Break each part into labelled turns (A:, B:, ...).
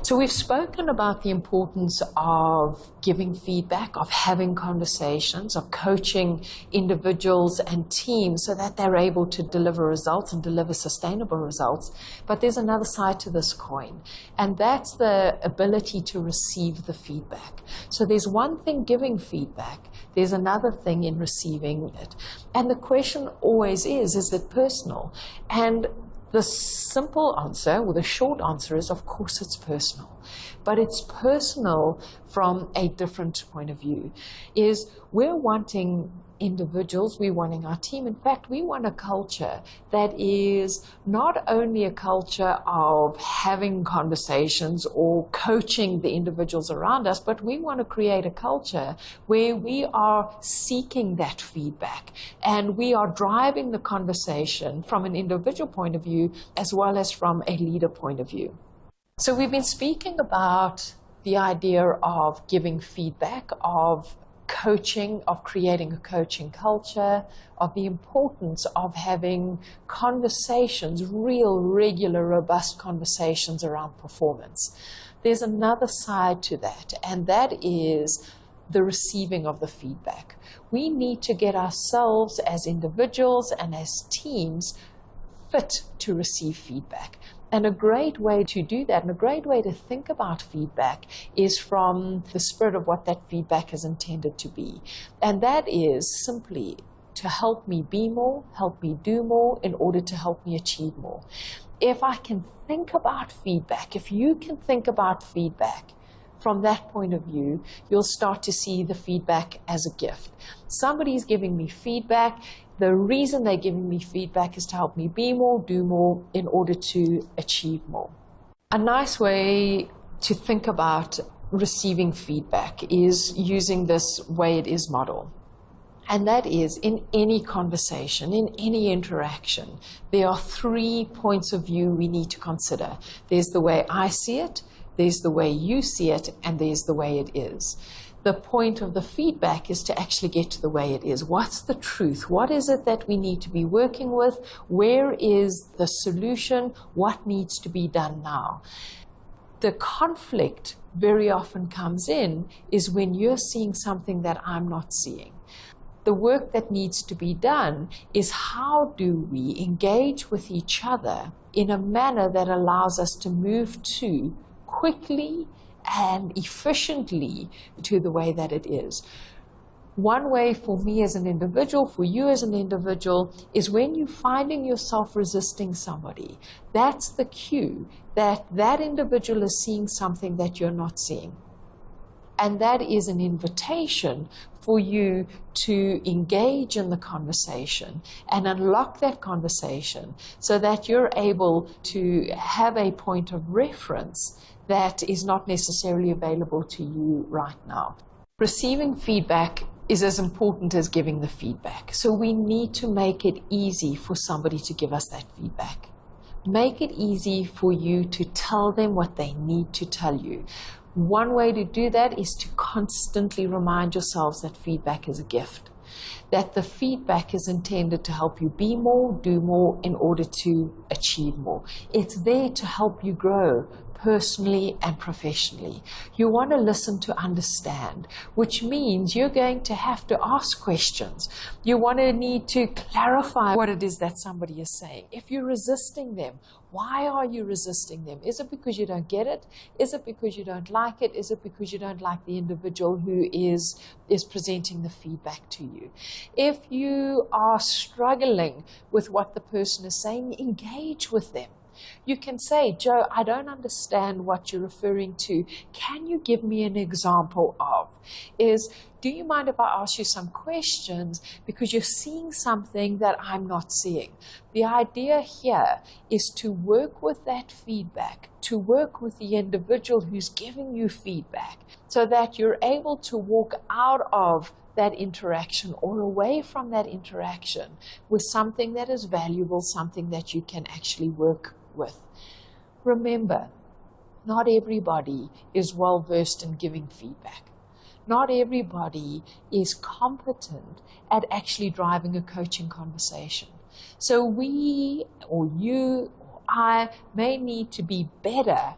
A: So we've spoken about the importance of giving feedback, of having conversations, of coaching individuals and teams so that they're able to deliver results and deliver sustainable results. But there's another side to this coin, and that's the ability to receive the feedback. So there's one thing giving feedback, there's another thing in receiving it. And the question always is it personal? And the simple answer, or the short answer is, of course it's personal. But it's personal from a different point of view. Is we're wanting individuals, we're wanting our team. In fact, we want a culture that is not only a culture of having conversations or coaching the individuals around us, but we want to create a culture where we are seeking that feedback and we are driving the conversation from an individual point of view as well as from a leader point of view. So we've been speaking about the idea of giving feedback, of coaching, of creating a coaching culture, of the importance of having conversations, real, regular, robust conversations around performance. There's another side to that, and that is the receiving of the feedback. We need to get ourselves as individuals and as teams fit to receive feedback. And a great way to do that, and a great way to think about feedback, is from the spirit of what that feedback is intended to be. And that is simply to help me be more, help me do more, in order to help me achieve more. If I can think about feedback, if you can think about feedback from that point of view, you'll start to see the feedback as a gift. Somebody's giving me feedback. The reason they're giving me feedback is to help me be more, do more, in order to achieve more. A nice way to think about receiving feedback is using this way it is model. And that is, in any conversation, in any interaction, there are 3 points of view we need to consider. There's the way I see it, there's the way you see it, and there's the way it is. The point of the feedback is to actually get to the way it is. What's the truth? What is it that we need to be working with? Where is the solution? What needs to be done now? The conflict very often comes in is when you're seeing something that I'm not seeing. The work that needs to be done is, how do we engage with each other in a manner that allows us to move to quickly and efficiently to the way that it is. One way for me as an individual, for you as an individual, is when you're finding yourself resisting somebody, that's the cue that that individual is seeing something that you're not seeing. And that is an invitation for you to engage in the conversation and unlock that conversation so that you're able to have a point of reference that is not necessarily available to you right now. Receiving feedback is as important as giving the feedback. So we need to make it easy for somebody to give us that feedback. Make it easy for you to tell them what they need to tell you. One way to do that is to constantly remind yourselves that feedback is a gift, that the feedback is intended to help you be more, do more, in order to achieve more. It's there to help you grow personally and professionally. You want to listen to understand, which means you're going to have to ask questions. You want to need to clarify what it is that somebody is saying. If you're resisting them, why are you resisting them? Is it because you don't get it? Is it because you don't like it? Is it because you don't like the individual who is presenting the feedback to you? If you are struggling with what the person is saying, engage with them. You can say, Joe, I don't understand what you're referring to. Can you give me an example of? Do you mind if I ask you some questions because you're seeing something that I'm not seeing? The idea here is to work with that feedback, to work with the individual who's giving you feedback so that you're able to walk out of that interaction or away from that interaction with something that is valuable, something that you can actually work with. Remember, not everybody is well versed in giving feedback. Not everybody is competent at actually driving a coaching conversation. So we, or you, or I, may need to be better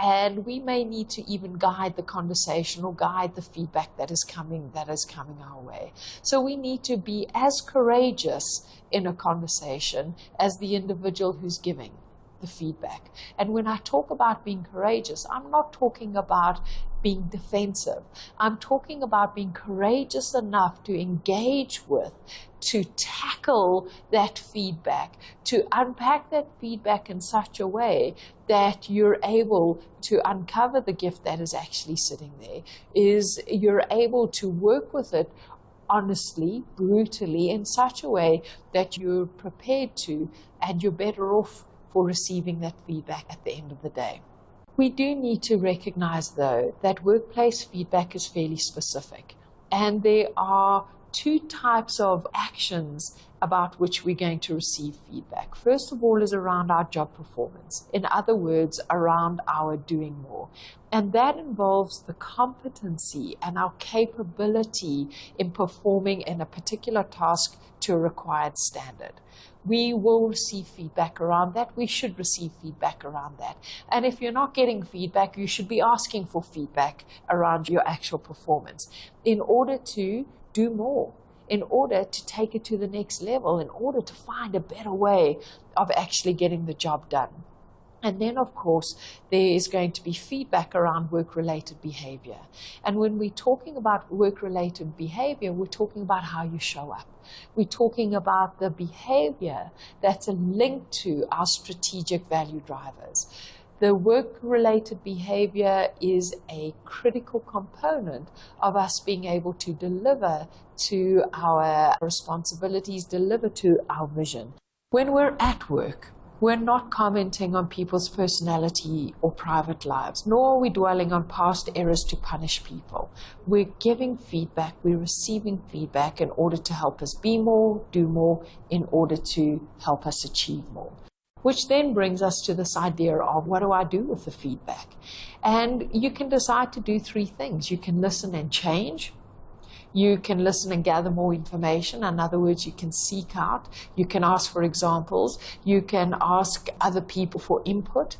A: and we may need to even guide the conversation or guide the feedback that is coming our way. So we need to be as courageous in a conversation as the individual who's giving the feedback. And when I talk about being courageous, I'm not talking about being defensive. I'm talking about being courageous enough to engage with, to tackle that feedback, to unpack that feedback in such a way that you're able to uncover the gift that is actually sitting there, is you're able to work with it honestly, brutally, in such a way that you're prepared to, and you're better off for receiving that feedback at the end of the day. We do need to recognize, though, that workplace feedback is fairly specific, and there are two types of actions about which we're going to receive feedback. First of all is around our job performance. In other words, around our doing more. And that involves the competency and our capability in performing in a particular task to a required standard. We will receive feedback around that. We should receive feedback around that. And if you're not getting feedback, you should be asking for feedback around your actual performance in order to do more, in order to take it to the next level, in order to find a better way of actually getting the job done. And then, of course, there is going to be feedback around work-related behavior. And when we're talking about work-related behavior, we're talking about how you show up. We're talking about the behavior that's linked to our strategic value drivers. The work-related behavior is a critical component of us being able to deliver to our responsibilities, deliver to our vision. When we're at work, we're not commenting on people's personality or private lives, nor are we dwelling on past errors to punish people. We're giving feedback, we're receiving feedback in order to help us be more, do more, in order to help us achieve more. Which then brings us to this idea of, what do I do with the feedback? And you can decide to do three things. You can listen and change. You can listen and gather more information. In other words, you can seek out. You can ask for examples. You can ask other people for input.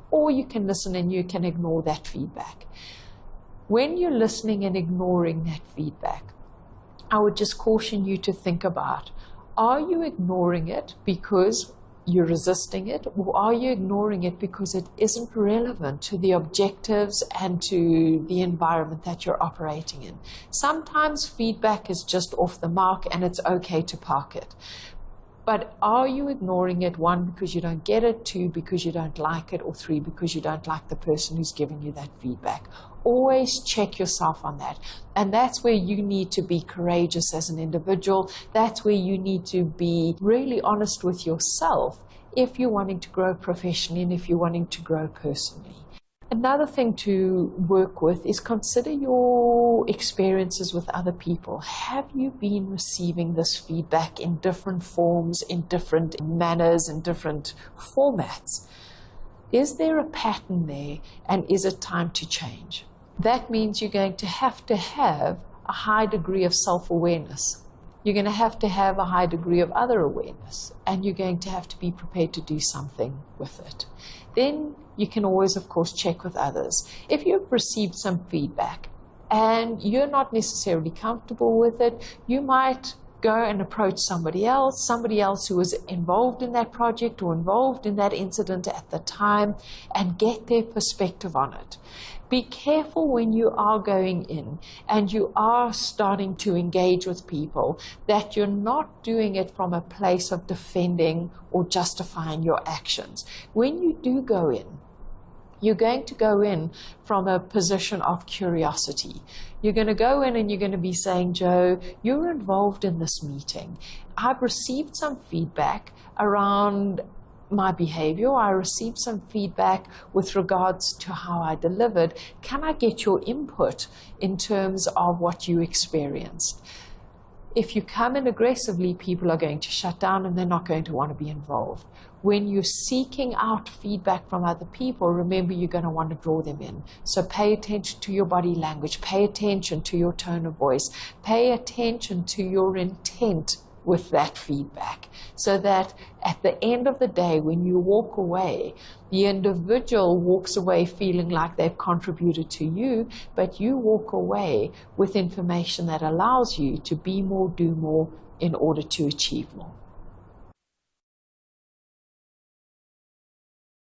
A: Or you can listen and you can ignore that feedback. When you're listening and ignoring that feedback, I would just caution you to think about, are you ignoring it because you're resisting it, or are you ignoring it because it isn't relevant to the objectives and to the environment that you're operating in? Sometimes feedback is just off the mark and it's okay to park it. But are you ignoring it, one, because you don't get it, two, because you don't like it, or three, because you don't like the person who's giving you that feedback? Always check yourself on that. And that's where you need to be courageous as an individual. That's where you need to be really honest with yourself if you're wanting to grow professionally and if you're wanting to grow personally. Another thing to work with is consider your experiences with other people. Have you been receiving this feedback in different forms, in different manners, in different formats? Is there a pattern there, and is it time to change? That means you're going to have a high degree of self-awareness. You're going to have a high degree of other awareness, and you're going to have to be prepared to do something with it. Then you can always, of course, check with others. If you've received some feedback and you're not necessarily comfortable with it, you might go and approach somebody else who was involved in that project or involved in that incident at the time, and get their perspective on it. Be careful when you are going in and you are starting to engage with people that you're not doing it from a place of defending or justifying your actions. When you do go in, you're going to go in from a position of curiosity. You're going to go in and you're going to be saying, Joe, you're involved in this meeting. I've received some feedback around my behavior. I received some feedback with regards to how I delivered. Can I get your input in terms of what you experienced? If you come in aggressively, people are going to shut down and they're not going to want to be involved. When you're seeking out feedback from other people, remember you're going to want to draw them in. So pay attention to your body language, pay attention to your tone of voice, pay attention to your intent with that feedback, so that at the end of the day, when you walk away, the individual walks away feeling like they've contributed to you, but you walk away with information that allows you to be more, do more in order to achieve more.